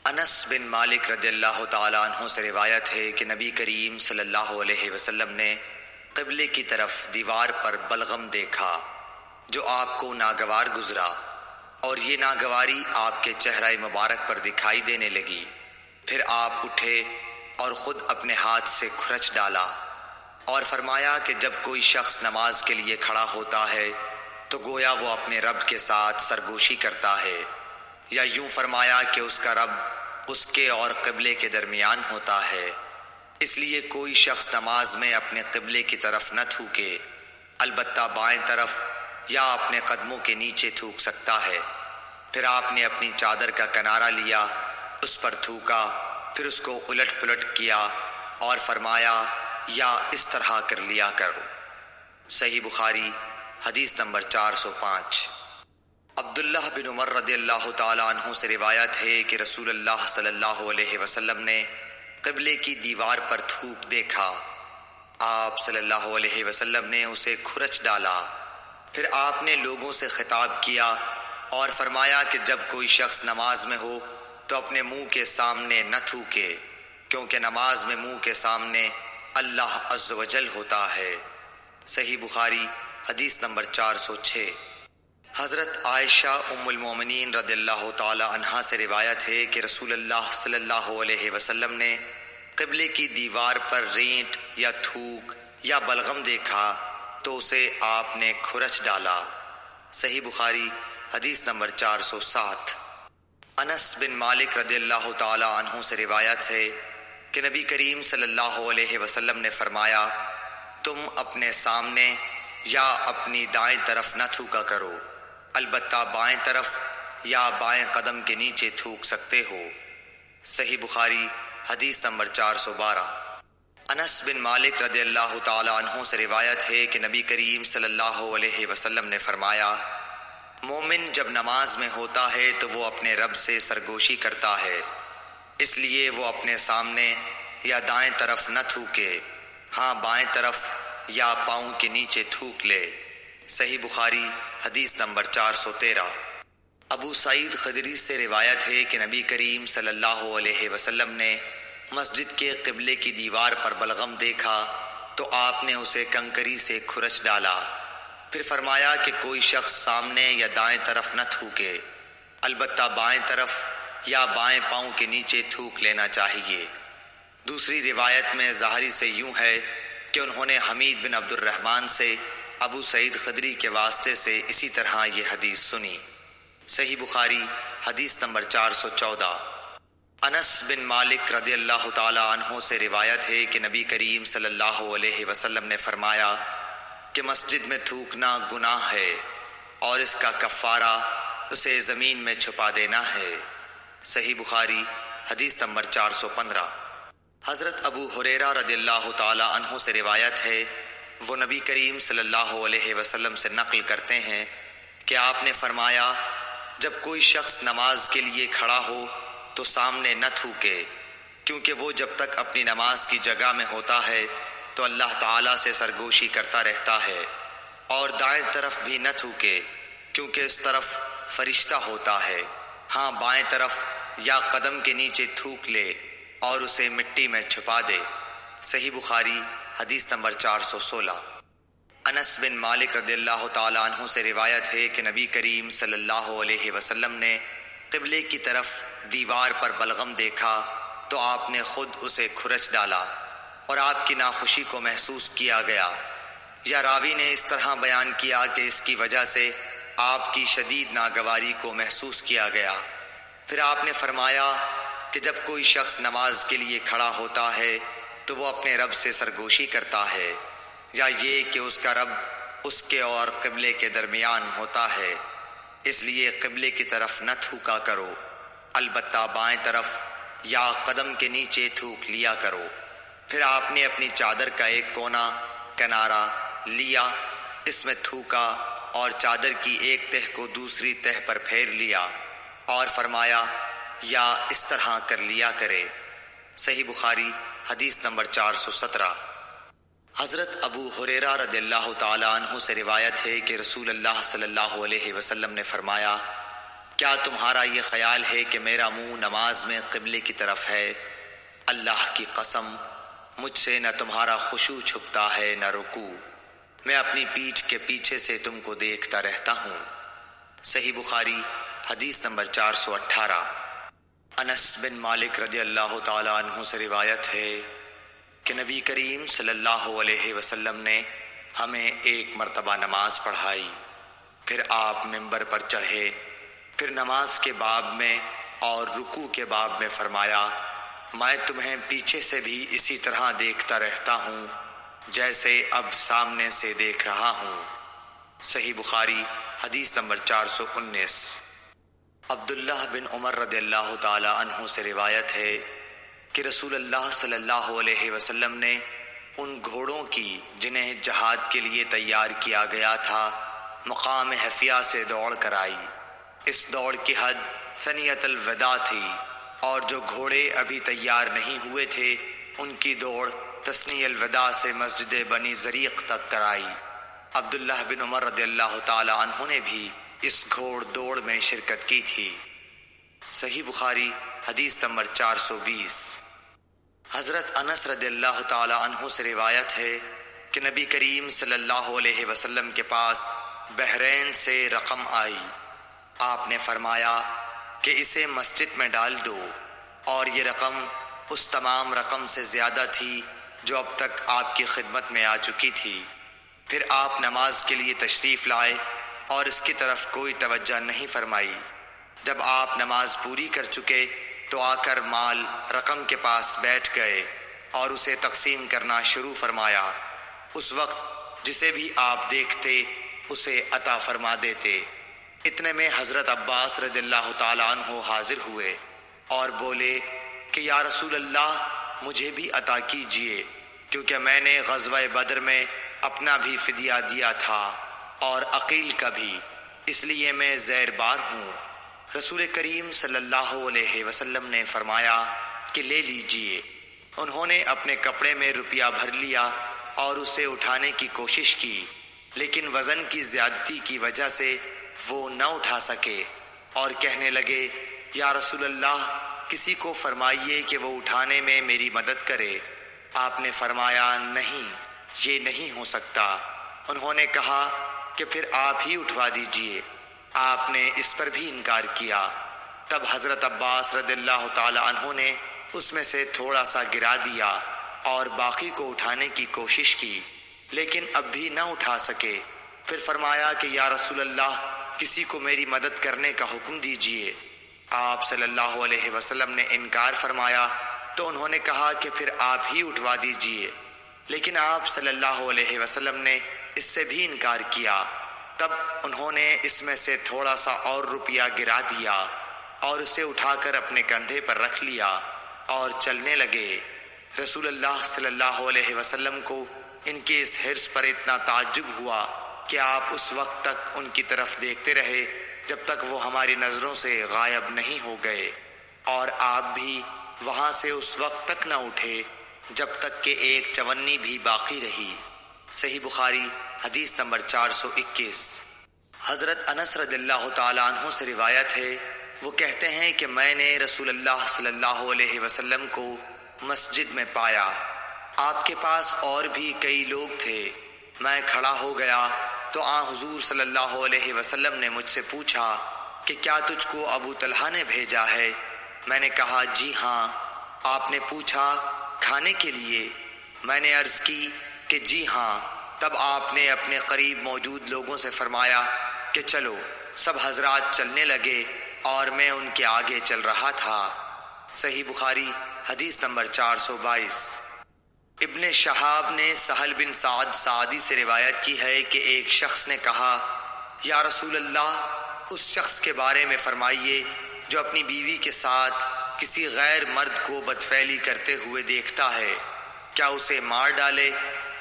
انس بن مالک رضی اللہ تعالیٰ عنہ سے روایت ہے کہ نبی کریم صلی اللہ علیہ وسلم نے قبلے کی طرف دیوار پر بلغم دیکھا جو آپ کو ناگوار گزرا، اور یہ ناگواری آپ کے چہرہ مبارک پر دکھائی دینے لگی۔ پھر آپ اٹھے اور خود اپنے ہاتھ سے کھرچ ڈالا اور فرمایا کہ جب کوئی شخص نماز کے لیے کھڑا ہوتا ہے تو گویا وہ اپنے رب کے ساتھ سرگوشی کرتا ہے، یا یوں فرمایا کہ اس کا رب اس کے اور قبلے کے درمیان ہوتا ہے۔ اس لیے کوئی شخص نماز میں اپنے قبلے کی طرف نہ تھوکے، البتہ بائیں طرف یا اپنے قدموں کے نیچے تھوک سکتا ہے۔ پھر آپ نے اپنی چادر کا کنارہ لیا، اس پر تھوکا، پھر اس کو الٹ پلٹ کیا اور فرمایا یا اس طرح کر لیا کرو۔ صحیح بخاری حدیث نمبر 405۔ عبداللہ بن عمر رضی اللہ تعالیٰ عنہ سے روایت ہے کہ رسول اللہ صلی اللہ علیہ وسلم نے قبلے کی دیوار پر تھوک دیکھا۔ آپ صلی اللہ علیہ وسلم نے اسے کھرچ ڈالا۔ پھر آپ نے لوگوں سے خطاب کیا اور فرمایا کہ جب کوئی شخص نماز میں ہو تو اپنے منہ کے سامنے نہ تھوکے، کیونکہ نماز میں منہ کے سامنے اللہ عز و جل ہوتا ہے۔ صحیح بخاری حدیث نمبر 406۔ حضرت عائشہ ام المومنین رضی اللہ تعالی عنہا سے روایت ہے کہ رسول اللہ صلی اللہ علیہ وسلم نے قبلے کی دیوار پر رینٹ یا تھوک یا بلغم دیکھا تو اسے آپ نے کھرچ ڈالا۔ صحیح بخاری حدیث نمبر 407۔ انس بن مالک رضی اللہ تعالی عنہ سے روایت ہے کہ نبی کریم صلی اللہ علیہ وسلم نے فرمایا، تم اپنے سامنے یا اپنی دائیں طرف نہ تھوکا کرو، البتہ بائیں طرف یا بائیں قدم کے نیچے تھوک سکتے ہو۔ صحیح بخاری حدیث نمبر 412۔ انس بن مالک رضی اللہ تعالی عنہ سے روایت ہے کہ نبی کریم صلی اللہ علیہ وسلم نے فرمایا، مومن جب نماز میں ہوتا ہے تو وہ اپنے رب سے سرگوشی کرتا ہے، اس لیے وہ اپنے سامنے یا دائیں طرف نہ تھوکے، ہاں بائیں طرف یا پاؤں کے نیچے تھوک لے۔ صحیح بخاری حدیث نمبر 413۔ ابو سعید خدری سے روایت ہے کہ نبی کریم صلی اللہ علیہ وسلم نے مسجد کے قبلے کی دیوار پر بلغم دیکھا تو آپ نے اسے کنکری سے کھرچ ڈالا۔ پھر فرمایا کہ کوئی شخص سامنے یا دائیں طرف نہ تھوکے، البتہ بائیں طرف یا بائیں پاؤں کے نیچے تھوک لینا چاہیے۔ دوسری روایت میں ظاہری سے یوں ہے کہ انہوں نے حمید بن عبد الرحمن سے ابو سعید خدری کے واسطے سے اسی طرح یہ حدیث سنی۔ صحیح بخاری حدیث نمبر 414۔ انس بن مالک رضی اللہ تعالی عنہ سے روایت ہے کہ نبی کریم صلی اللہ علیہ وسلم نے فرمایا کہ مسجد میں تھوکنا گناہ ہے اور اس کا کفارہ اسے زمین میں چھپا دینا ہے۔ صحیح بخاری حدیث نمبر 415۔ حضرت ابو ہریرہ رضی اللہ تعالی عنہ سے روایت ہے، وہ نبی کریم صلی اللہ علیہ وسلم سے نقل کرتے ہیں کہ آپ نے فرمایا، جب کوئی شخص نماز کے لیے کھڑا ہو تو سامنے نہ تھوکے، کیونکہ وہ جب تک اپنی نماز کی جگہ میں ہوتا ہے تو اللہ تعالیٰ سے سرگوشی کرتا رہتا ہے، اور دائیں طرف بھی نہ تھوکے، کیونکہ اس طرف فرشتہ ہوتا ہے، ہاں بائیں طرف یا قدم کے نیچے تھوک لے اور اسے مٹی میں چھپا دے۔ صحیح بخاری حدیث نمبر 416۔ انس بن مالک رضی اللہ تعالی عنہ سے روایت ہے کہ نبی کریم صلی اللہ علیہ وسلم نے قبلے کی طرف دیوار پر بلغم دیکھا تو آپ نے خود اسے کھرچ ڈالا اور آپ کی ناخوشی کو محسوس کیا گیا، یا راوی نے اس طرح بیان کیا کہ اس کی وجہ سے آپ کی شدید ناگواری کو محسوس کیا گیا۔ پھر آپ نے فرمایا کہ جب کوئی شخص نماز کے لیے کھڑا ہوتا ہے تو وہ اپنے رب سے سرگوشی کرتا ہے، یا یہ کہ اس کا رب اس کے اور قبلے کے درمیان ہوتا ہے، اس لیے قبلے کی طرف نہ تھوکا کرو، البتہ بائیں طرف یا قدم کے نیچے تھوک لیا کرو۔ پھر آپ نے اپنی چادر کا ایک کونا کنارہ لیا، اس میں تھوکا اور چادر کی ایک تہہ کو دوسری تہہ پر پھیر لیا اور فرمایا، یا اس طرح کر لیا کرے۔ صحیح بخاری حدیث نمبر 417۔ حضرت ابو ہریرہ رضی اللہ تعالیٰ عنہ سے روایت ہے کہ رسول اللہ صلی اللہ علیہ وسلم نے فرمایا، کیا تمہارا یہ خیال ہے کہ میرا منہ نماز میں قبلے کی طرف ہے؟ اللہ کی قسم، مجھ سے نہ تمہارا خشوع چھپتا ہے نہ رکوع، میں اپنی پیٹھ کے پیچھے سے تم کو دیکھتا رہتا ہوں۔ صحیح بخاری حدیث نمبر 418۔ انس بن مالک رضی اللہ تعالیٰ عنہ سے روایت ہے کہ نبی کریم صلی اللہ علیہ وسلم نے ہمیں ایک مرتبہ نماز پڑھائی، پھر آپ منبر پر چڑھے، پھر نماز کے باب میں اور رکوع کے باب میں فرمایا، میں تمہیں پیچھے سے بھی اسی طرح دیکھتا رہتا ہوں جیسے اب سامنے سے دیکھ رہا ہوں۔ صحیح بخاری حدیث نمبر 419۔ عبداللہ بن عمر رضی اللہ تعالی عنہ سے روایت ہے کہ رسول اللہ صلی اللہ علیہ وسلم نے ان گھوڑوں کی جنہیں جہاد کے لیے تیار کیا گیا تھا مقام حفیہ سے دوڑ کرائی۔ اس دوڑ کی حد ثنیۃ الوداع تھی، اور جو گھوڑے ابھی تیار نہیں ہوئے تھے ان کی دوڑ تثنی الوداع سے مسجد بنی زریق تک کرائی۔ عبداللہ بن عمر رضی اللہ تعالی عنہ نے بھی اس گھوڑ دوڑ میں شرکت کی تھی۔ صحیح بخاری حدیث نمبر 420۔ حضرت انس رضی اللہ تعالی عنہ سے روایت ہے کہ نبی کریم صلی اللہ علیہ وسلم کے پاس بحرین سے رقم آئی، آپ نے فرمایا کہ اسے مسجد میں ڈال دو، اور یہ رقم اس تمام رقم سے زیادہ تھی جو اب تک آپ کی خدمت میں آ چکی تھی۔ پھر آپ نماز کے لیے تشریف لائے اور اس کی طرف کوئی توجہ نہیں فرمائی۔ جب آپ نماز پوری کر چکے تو آ کر مال رقم کے پاس بیٹھ گئے اور اسے تقسیم کرنا شروع فرمایا۔ اس وقت جسے بھی آپ دیکھتے اسے عطا فرما دیتے۔ اتنے میں حضرت عباس رضی اللہ تعالیٰ عنہ حاضر ہوئے اور بولے کہ یا رسول اللہ، مجھے بھی عطا کیجئے، کیونکہ میں نے غزوہ بدر میں اپنا بھی فدیہ دیا تھا اور عقیل کا بھی، اس لیے میں زیر بار ہوں۔ رسول کریم صلی اللہ علیہ وسلم نے فرمایا کہ لے لیجئے۔ انہوں نے اپنے کپڑے میں روپیہ بھر لیا اور اسے اٹھانے کی کوشش کی، لیکن وزن کی زیادتی کی وجہ سے وہ نہ اٹھا سکے اور کہنے لگے، یا رسول اللہ، کسی کو فرمائیے کہ وہ اٹھانے میں میری مدد کرے۔ آپ نے فرمایا، نہیں، یہ نہیں ہو سکتا۔ انہوں نے کہا کہ پھر آپ ہی اٹھوا دیجئے۔ آپ نے اس پر بھی انکار کیا۔ تب حضرت عباس رضی اللہ تعالی عنہ نے اس میں سے تھوڑا سا گرا دیا اور باقی کو اٹھانے کی کوشش کی، لیکن اب بھی نہ اٹھا سکے۔ پھر فرمایا کہ یا رسول اللہ، کسی کو میری مدد کرنے کا حکم دیجئے۔ آپ صلی اللہ علیہ وسلم نے انکار فرمایا تو انہوں نے کہا کہ پھر آپ ہی اٹھوا دیجئے، لیکن آپ صلی اللہ علیہ وسلم نے اس سے بھی انکار کیا۔ تب انہوں نے اس میں سے تھوڑا سا اور روپیہ گرا دیا اور اسے اٹھا کر اپنے کندھے پر رکھ لیا اور چلنے لگے۔ رسول اللہ صلی اللہ علیہ وسلم کو ان کے اس حرص پر اتنا تعجب ہوا کہ آپ اس وقت تک ان کی طرف دیکھتے رہے جب تک وہ ہماری نظروں سے غائب نہیں ہو گئے، اور آپ بھی وہاں سے اس وقت تک نہ اٹھے جب تک کہ ایک چونی بھی باقی رہی۔ صحیح بخاری حدیث نمبر 421۔ حضرت انس رضی اللہ تعالیٰ عنہ سے روایت ہے، وہ کہتے ہیں کہ میں نے رسول اللہ صلی اللہ علیہ وسلم کو مسجد میں پایا، آپ کے پاس اور بھی کئی لوگ تھے۔ میں کھڑا ہو گیا تو حضور صلی اللہ علیہ وسلم نے مجھ سے پوچھا کہ کیا تجھ کو ابو طلحہ نے بھیجا ہے؟ میں نے کہا جی ہاں۔ آپ نے پوچھا کھانے کے لیے؟ میں نے عرض کی کہ جی ہاں۔ تب آپ نے اپنے قریب موجود لوگوں سے فرمایا کہ چلو۔ سب حضرات چلنے لگے اور میں ان کے آگے چل رہا تھا۔ صحیح بخاری حدیث نمبر 422۔ ابن شہاب نے سہل بن سعد سعدی سے روایت کی ہے کہ ایک شخص نے کہا، یا رسول اللہ، اس شخص کے بارے میں فرمائیے جو اپنی بیوی کے ساتھ کسی غیر مرد کو بدفعلی کرتے ہوئے دیکھتا ہے، کیا اسے مار ڈالے؟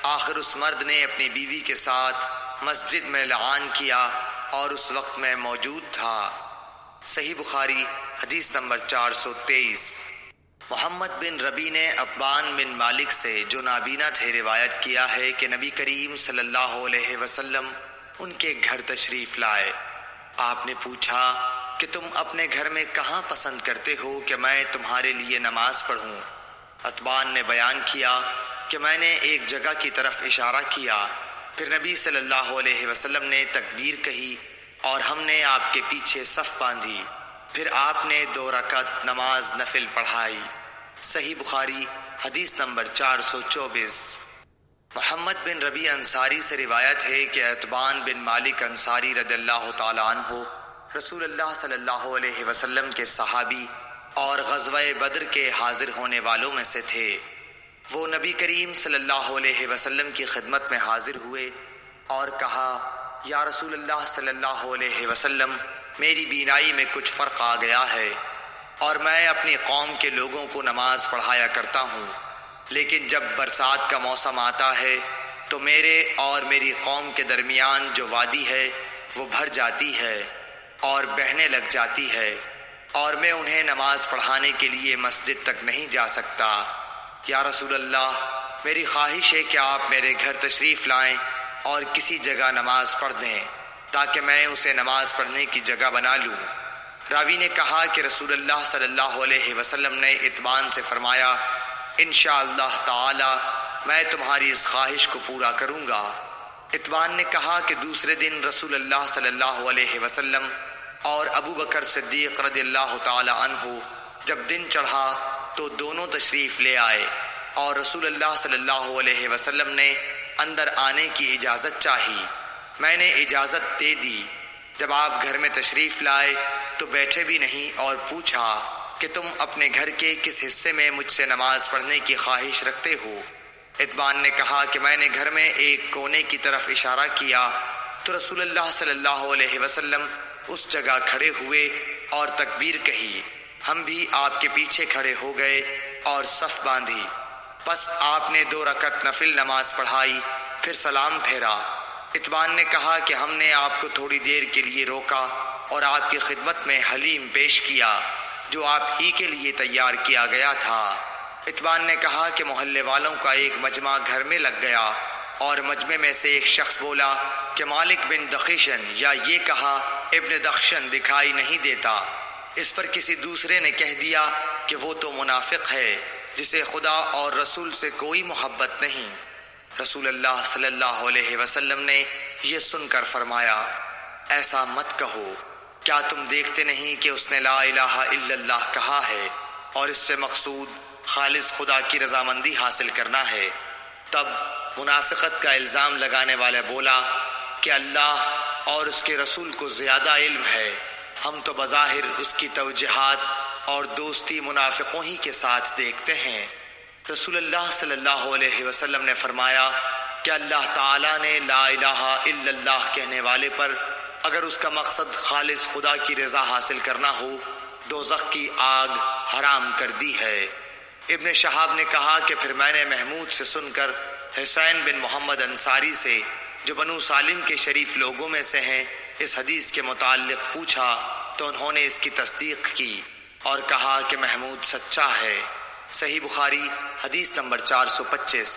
آخر اس مرد نے اپنی بیوی کے ساتھ مسجد میں لعان کیا اور اس وقت میں موجود تھا۔ صحیح بخاری حدیث نمبر 423۔ محمد بن ربی نے عتبان بن مالک سے جو نابینا تھے روایت کیا ہے کہ نبی کریم صلی اللہ علیہ وسلم ان کے گھر تشریف لائے۔ آپ نے پوچھا کہ تم اپنے گھر میں کہاں پسند کرتے ہو کہ میں تمہارے لیے نماز پڑھوں؟ عتبان نے بیان کیا کہ میں نے ایک جگہ کی طرف اشارہ کیا، پھر نبی صلی اللہ علیہ وسلم نے تکبیر کہی اور ہم نے آپ کے پیچھے صف باندھی، پھر آپ نے 2 رکعت نماز نفل پڑھائی۔ صحیح بخاری حدیث نمبر 424۔ محمد بن ربی انصاری سے روایت ہے کہ عتبان بن مالک انصاری رضی اللہ تعالیٰ عنہ رسول اللہ صلی اللہ علیہ وسلم کے صحابی اور غزوہ بدر کے حاضر ہونے والوں میں سے تھے۔ وہ نبی کریم صلی اللہ علیہ وسلم کی خدمت میں حاضر ہوئے اور کہا، یا رسول اللہ صلی اللہ علیہ وسلم، میری بینائی میں کچھ فرق آ گیا ہے اور میں اپنی قوم کے لوگوں کو نماز پڑھایا کرتا ہوں، لیکن جب برسات کا موسم آتا ہے تو میرے اور میری قوم کے درمیان جو وادی ہے وہ بھر جاتی ہے اور بہنے لگ جاتی ہے، اور میں انہیں نماز پڑھانے کے لیے مسجد تک نہیں جا سکتا۔ یا رسول اللہ، میری خواہش ہے کہ آپ میرے گھر تشریف لائیں اور کسی جگہ نماز پڑھ دیں تاکہ میں اسے نماز پڑھنے کی جگہ بنا لوں۔ راوی نے کہا کہ رسول اللہ صلی اللہ علیہ وسلم نے عتبان سے فرمایا، انشاءاللہ تعالی میں تمہاری اس خواہش کو پورا کروں گا۔ عتبان نے کہا کہ دوسرے دن رسول اللہ صلی اللہ علیہ وسلم اور ابو بکر صدیق رضی اللہ تعالی عنہ جب دن چڑھا تو دونوں تشریف لے آئے اور رسول اللہ صلی اللہ علیہ وسلم نے اندر آنے کی اجازت چاہی۔ میں نے اجازت دے دی۔ جب آپ گھر میں تشریف لائے تو بیٹھے بھی نہیں اور پوچھا کہ تم اپنے گھر کے کس حصے میں مجھ سے نماز پڑھنے کی خواہش رکھتے ہو؟ عتبان نے کہا کہ میں نے گھر میں ایک کونے کی طرف اشارہ کیا تو رسول اللہ صلی اللہ علیہ وسلم اس جگہ کھڑے ہوئے اور تکبیر کہی، ہم بھی آپ کے پیچھے کھڑے ہو گئے اور صف باندھی، پس آپ نے 2 رکعت نفل نماز پڑھائی، پھر سلام پھیرا۔ عتبان نے کہا کہ ہم نے آپ کو تھوڑی دیر کے لیے روکا اور آپ کی خدمت میں حلیم پیش کیا جو آپ ہی کے لیے تیار کیا گیا تھا۔ عتبان نے کہا کہ محلے والوں کا ایک مجمع گھر میں لگ گیا اور مجمع میں سے ایک شخص بولا کہ مالک بن دخشن، یا یہ کہا ابن دخشن دکھائی نہیں دیتا۔ اس پر کسی دوسرے نے کہہ دیا کہ وہ تو منافق ہے جسے خدا اور رسول سے کوئی محبت نہیں۔ رسول اللہ صلی اللہ علیہ وسلم نے یہ سن کر فرمایا، ایسا مت کہو، کیا تم دیکھتے نہیں کہ اس نے لا الہ الا اللہ کہا ہے اور اس سے مقصود خالص خدا کی رضامندی حاصل کرنا ہے؟ تب منافقت کا الزام لگانے والا بولا کہ اللہ اور اس کے رسول کو زیادہ علم ہے، ہم تو بظاہر اس کی توجیہات اور دوستی منافقوں ہی کے ساتھ دیکھتے ہیں۔ رسول اللہ صلی اللہ علیہ وسلم نے فرمایا کہ اللہ تعالیٰ نے لا الہ الا اللہ کہنے والے پر اگر اس کا مقصد خالص خدا کی رضا حاصل کرنا ہو، دوزخ کی آگ حرام کر دی ہے۔ ابن شہاب نے کہا کہ پھر میں نے محمود سے سن کر حسین بن محمد انصاری سے جو بنو سالم کے شریف لوگوں میں سے ہیں اس حدیث کے متعلق پوچھا تو انہوں نے اس کی تصدیق کی اور کہا کہ محمود سچا ہے۔ صحیح بخاری حدیث نمبر 425۔